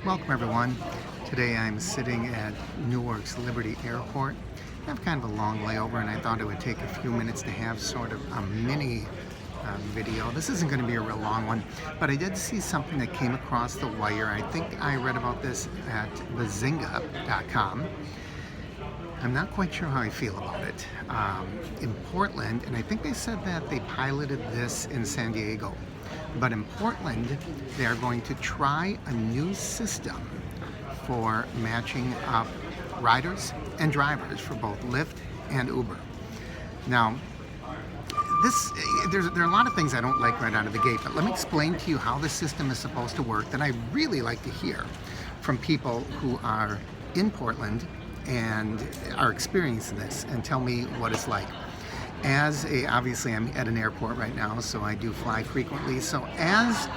Welcome everyone. Today I'm sitting at Newark's Liberty Airport. I have kind of a long layover and I thought it would take a few minutes to have sort of a mini video. This isn't going to be a real long one, but I did see something that came across the wire. I think I read about this at bazinga.com. I'm not quite sure how I feel about it. In Portland, and I think they said that they piloted this in San Diego, but in Portland, they are going to try a new system for matching up riders and drivers for both Lyft and Uber. Now, there are a lot of things I don't like right out of the gate, but let me explain to you how the system is supposed to work that I really like to hear from people who are in Portland and are experiencing this and tell me what it's like. Obviously I'm at an airport right now, so I do fly frequently. So as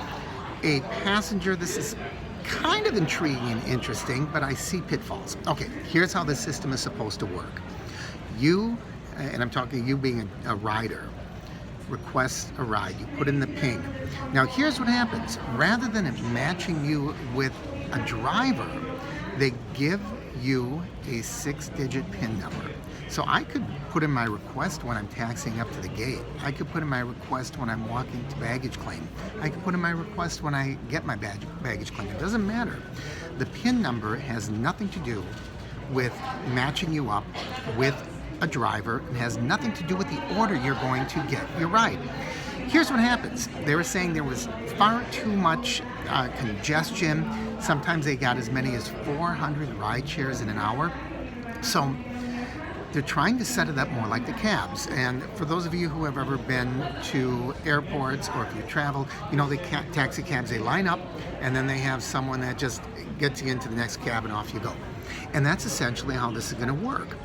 a passenger, this is kind of intriguing and interesting, but I see pitfalls. Okay, here's how the system is supposed to work. You, and I'm talking you being a rider, request a ride. You put in the PIN. Now here's what happens. Rather than it matching you with a driver, they give you a 6-digit PIN number. So I could put in my request when I'm taxiing up to the gate. I could put in my request when I'm walking to baggage claim. I could put in my request when I get my baggage claim. It doesn't matter. The PIN number has nothing to do with matching you up with a driver. It has nothing to do with the order you're going to get your ride. Here's what happens. They were saying there was far too much congestion. Sometimes they got as many as 400 ride shares in an hour. So they're trying to set it up more like the cabs. And for those of you who have ever been to airports or if you travel, you know the taxi cabs, they line up and then they have someone that just gets you into the next cab and off you go. And that's essentially how this is going to work.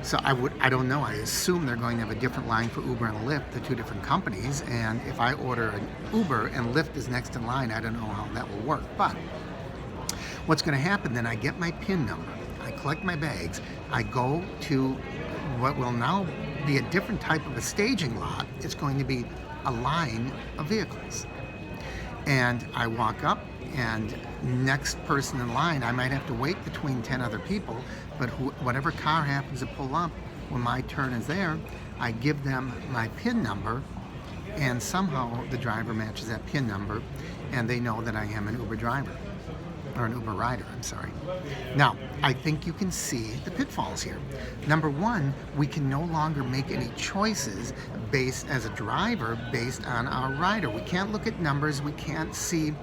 So I don't know, I assume they're going to have a different line for Uber and Lyft, the two different companies, and if I order an Uber and Lyft is next in line, I don't know how that will work. But what's going to happen then, I get my PIN number, I collect my bags, I go to what will now be a different type of a staging lot. It's going to be a line of vehicles. And I walk up, and next person in line, I might have to wait between 10 other people, but whatever car happens to pull up when my turn is there, I give them my PIN number, and somehow the driver matches that PIN number, and they know that I am an Uber driver, or an Uber rider, I'm sorry. Now, I think you can see the pitfalls here. Number one, we can no longer make any choices as a driver based on our rider. We can't look at numbers, we can't see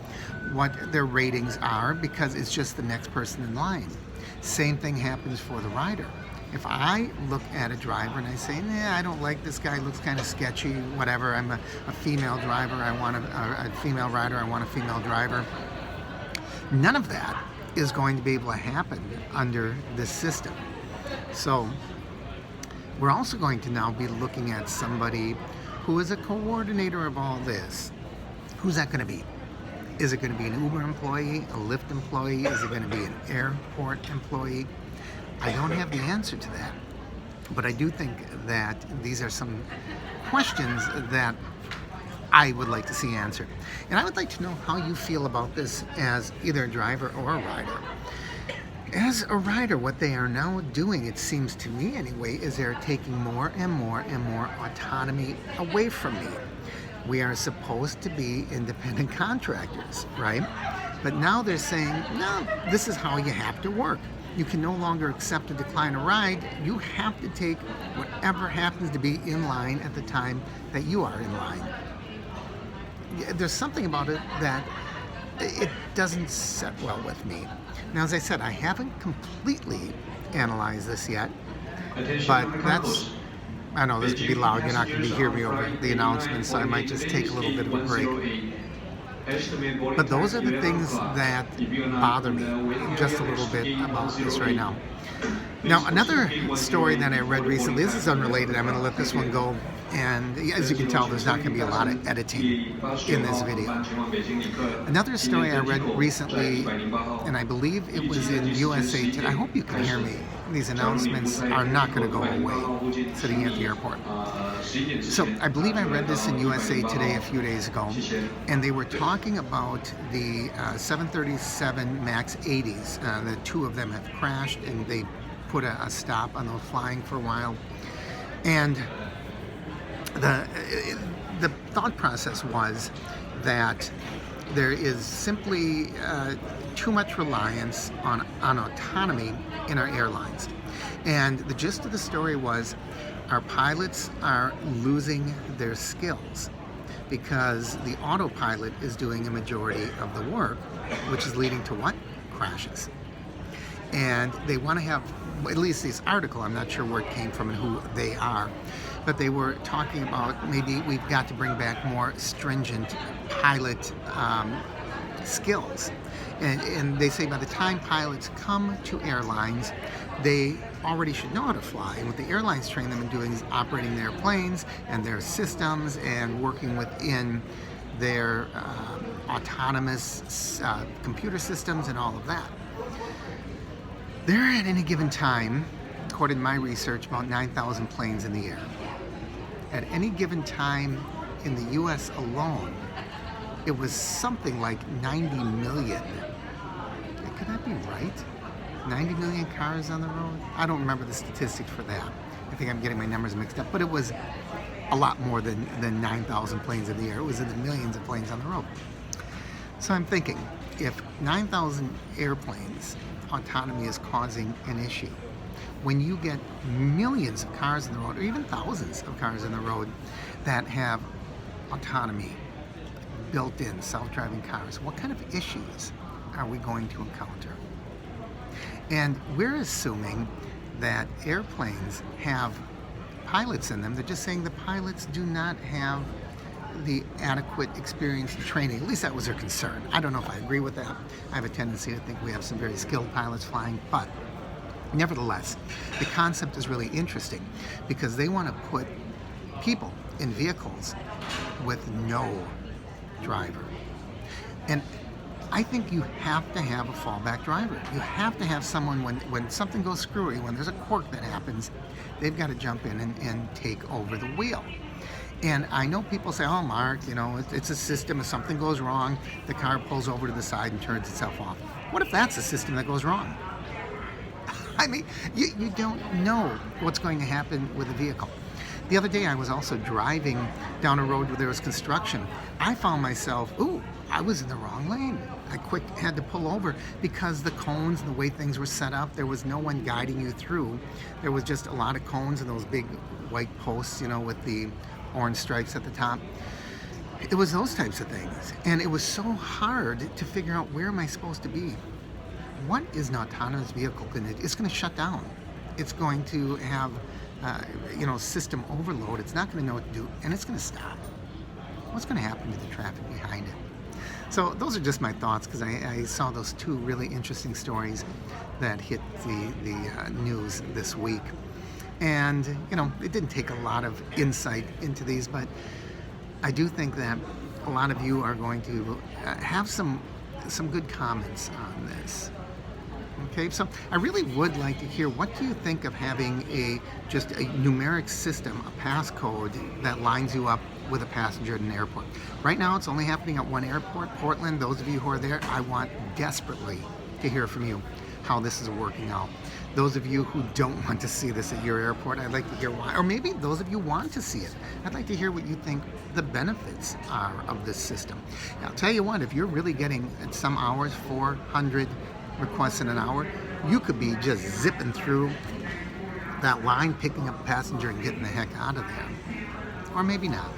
what their ratings are because it's just the next person in line. Same thing happens for the rider. If I look at a driver and I say, nah, I don't like this guy, looks kind of sketchy, whatever, I'm a female driver, I want a female rider, I want a female driver. None of that is going to be able to happen under this system. So we're also going to now be looking at somebody who is a coordinator of all this. Who's that going to be? Is it going to be an Uber employee, a Lyft employee? Is it going to be an airport employee? I don't have the answer to that. But I do think that these are some questions that I would like to see answered. And I would like to know how you feel about this as either a driver or a rider. As a rider, what they are now doing, it seems to me anyway, is they're taking more and more and more autonomy away from me. We are supposed to be independent contractors, right? But now they're saying, no, this is how you have to work. You can no longer accept or decline a ride. You have to take whatever happens to be in line at the time that you are in line. There's something about it that it doesn't set well with me. Now, as I said, I haven't completely analyzed this yet, but I know this could be loud. You're not going to be hearing me over the announcements, so I might just take a little bit of a break. But those are the things that bother me just a little bit about this right now. Now, another story that I read recently, this is unrelated, I'm going to let this one go, And as you can tell, there's not going to be a lot of editing in this video. Another story I read recently, and I believe it was in USA Today. I hope you can hear me. These announcements are not going to go away sitting here at the airport. So I believe I read this in USA Today a few days ago, and they were talking about the 737 MAX 80s. The two of them have crashed, and they put a stop on those flying for a while. And the thought process was that there is simply too much reliance on autonomy in our airlines. And the gist of the story was our pilots are losing their skills because the autopilot is doing a majority of the work, which is leading to what? Crashes. And they want to have, at least this article, I'm not sure where it came from and who they are, but they were talking about maybe we've got to bring back more stringent pilot skills. And they say by the time pilots come to airlines, they already should know how to fly. And what the airlines train them in doing is operating their planes and their systems and working within their autonomous computer systems and all of that. There are at any given time, according to my research, about 9,000 planes in the air. At any given time in the US alone, it was something like 90 million. Could that be right? 90 million cars on the road? I don't remember the statistics for that. I think I'm getting my numbers mixed up, but it was a lot more than 9,000 planes in the air. It was in the millions of planes on the road. So I'm thinking, if 9,000 airplanes, autonomy is causing an issue, when you get millions of cars on the road, or even thousands of cars on the road that have autonomy, built-in self-driving cars, what kind of issues are we going to encounter? And we're assuming that airplanes have pilots in them. They're just saying the pilots do not have the adequate experience and training. At least that was their concern. I don't know if I agree with that. I have a tendency to think we have some very skilled pilots flying, but nevertheless, the concept is really interesting because they want to put people in vehicles with no driver. And I think you have to have a fallback driver. You have to have someone when something goes screwy, when there's a quirk that happens, they've got to jump in and take over the wheel. And I know people say, oh, Mark, you know, it's a system. If something goes wrong, the car pulls over to the side and turns itself off. What if that's a system that goes wrong? I mean, you don't know what's going to happen with a vehicle. The other day, I was also driving down a road where there was construction. I found myself, I was in the wrong lane. I had to pull over because the cones and the way things were set up, there was no one guiding you through. There was just a lot of cones and those big white posts, you know, with the orange stripes at the top. It was those types of things. And it was so hard to figure out, where am I supposed to be? What is an autonomous vehicle going to do? It's going to shut down. It's going to have, system overload. It's not going to know what to do, and it's going to stop. What's going to happen to the traffic behind it? So those are just my thoughts, because I saw those two really interesting stories that hit the news this week. And, it didn't take a lot of insight into these, but I do think that a lot of you are going to have some good comments on this. Okay, so I really would like to hear, what do you think of having just a numeric system, a passcode that lines you up with a passenger at an airport? Right now, it's only happening at one airport, Portland. Those of you who are there, I want desperately to hear from you how this is working out. Those of you who don't want to see this at your airport, I'd like to hear why. Or maybe those of you want to see it. I'd like to hear what you think the benefits are of this system. Now, I'll tell you what, if you're really getting, at some hours, 400 requests in an hour, you could be just zipping through that line, picking up a passenger and getting the heck out of there. Or maybe not.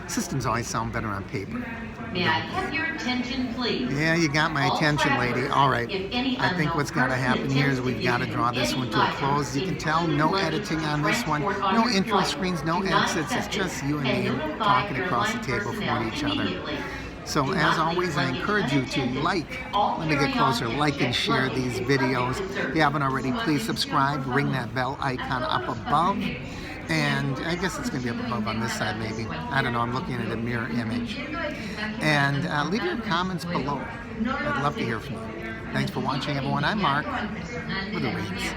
Systems always sound better on paper. May I have your attention, please? Yeah, you got my attention, lady. All right. I think what's got to happen here is we've got to draw this one to a close. You can tell, no editing on this one, no intro screens, no exits. It's just you and me talking across the table from each other. So as always, I encourage you to let me get closer, like and share these videos. If you haven't already, please subscribe, ring that bell icon up above. And I guess it's going to be up above on this side maybe. I don't know, I'm looking at a mirror image. And leave your comments below. I'd love to hear from you. Thanks for watching, everyone. I'm Mark with the Reads.